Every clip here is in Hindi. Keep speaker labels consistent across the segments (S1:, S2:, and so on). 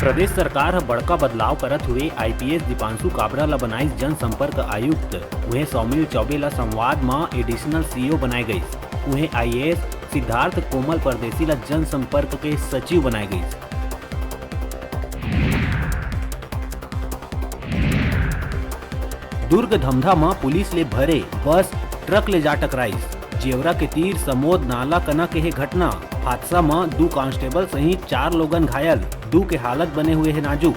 S1: प्रदेश सरकार बड़का बदलाव करत हुए आईपीएस दीपांशु काबरा ला बनाइस जनसंपर्क आयुक्त। उन्हें सौमिल चौबे ला संवाद में एडिशनल सीईओ बनाए गईस। उन्हें आईएएस सिद्धार्थ कोमल परदेसी ला जनसंपर्क के सचिव बनाए गईस। दुर्ग धमधा में पुलिस ले भरे बस ट्रक ले जा टकराइस। जेवरा के तीर समोद नाला कना के घटना। हादसा में 2 कांस्टेबल सहित 4 लोगन घायल। 2 के हालत बने हुए है नाजुक।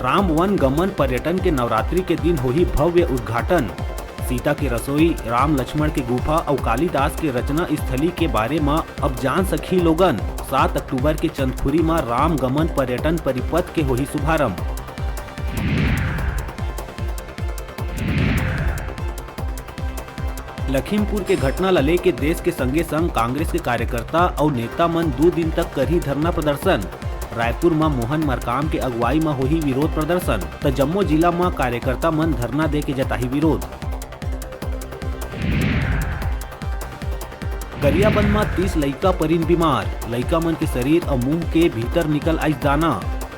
S1: राम वन गमन पर्यटन के नवरात्रि के दिन होही भव्य उद्घाटन। सीता के रसोई, राम लक्ष्मण के गुफा और कालिदास के रचना स्थली के बारे में अब जान सकी लोगन। 7 अक्टूबर के चंदखुरी में राम गमन पर्यटन परिपथ के होही शुभारंभ। लखीमपुर के घटना ला लेके देश के संगे संग कांग्रेस के कार्यकर्ता और नेता मन 2 दिन तक करी धरना प्रदर्शन। रायपुर में मोहन मरकाम के अगुवाई में होही विरोध प्रदर्शन। तो जम्मू जिला में कार्यकर्ता मन धरना दे के जताही विरोध। गरियाबंद में 30 लइका परिन बीमार। लइका मन के शरीर और मुंह के भीतर निकल आइस दाना।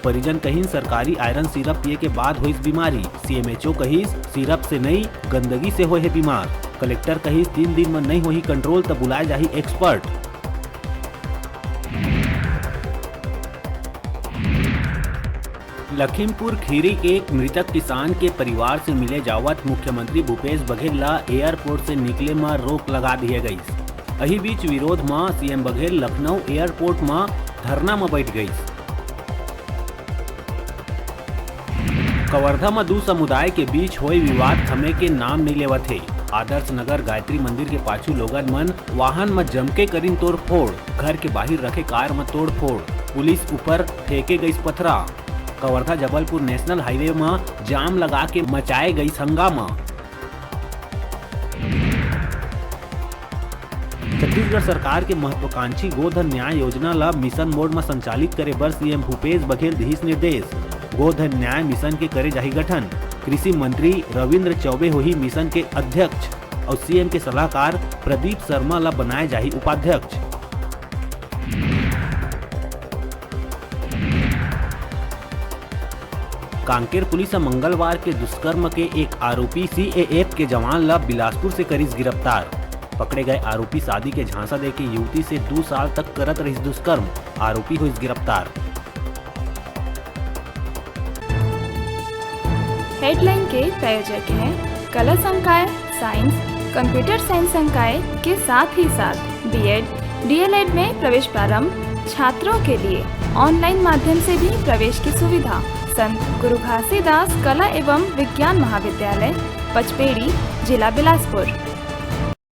S1: परिजन कहिन सरकारी आयरन सिरप पिए के बाद होइस बीमारी। सीएमएचओ कहिस सिरप से नहीं गंदगी से होए है बीमार। कलेक्टर कहिस 3 दिन में नहीं होही कंट्रोल तब बुलाए जाही एक्सपर्ट। लखीमपुर खीरी के एक मृतक किसान के परिवार से मिले जावत मुख्यमंत्री भूपेश बघेल ला एयरपोर्ट से निकले में रोक लगा दिए गई। अही बीच विरोध में सीएम बघेल लखनऊ एयरपोर्ट में धरना में बैठ गई। कवर्धा में 2 समुदाय के बीच हुए विवाद थमे के नाम नहीं लेवत है। आदर्श नगर गायत्री मंदिर के पाछू लोगन मन वाहन में जमके करीन तोड़ फोड़। घर के बाहर रखे कार में तोड़ फोड़। पुलिस ऊपर फेंके गई पथरा। कवर्धा जबलपुर नेशनल हाईवे में जाम लगा के मचाए गई हंगामा। छत्तीसगढ़ सरकार के महत्वाकांक्षी गोधन न्याय योजना ला मिशन मोड में संचालित करे बर सीएम भूपेश बघेल दिहिस निर्देश। गोधन न्याय मिशन के करे जाही गठन। कृषि मंत्री रविंद्र चौबे होही मिशन के अध्यक्ष और सीएम के सलाहकार प्रदीप शर्मा ला बनाए जाही उपाध्यक्ष। कांकेर पुलिस मंगलवार के दुष्कर्म के एक आरोपी सीएएफ के जवान ला बिलासपुर से करीस गिरफ्तार। पकड़े गए आरोपी शादी के झांसा देके युवती से 2 साल तक करत रही दुष्कर्म। आरोपी हुई गिरफ्तार।
S2: हेडलाइन के प्रायोजक हैं कला संकाय साइंस, कंप्यूटर साइंस संकाय के साथ ही साथ बीएड, डीएलएड में प्रवेश प्रारंभ। छात्रों के लिए ऑनलाइन माध्यम से भी प्रवेश की सुविधा। संत गुरु घासीदास कला एवं विज्ञान महाविद्यालय, पचपेड़ी, जिला बिलासपुर।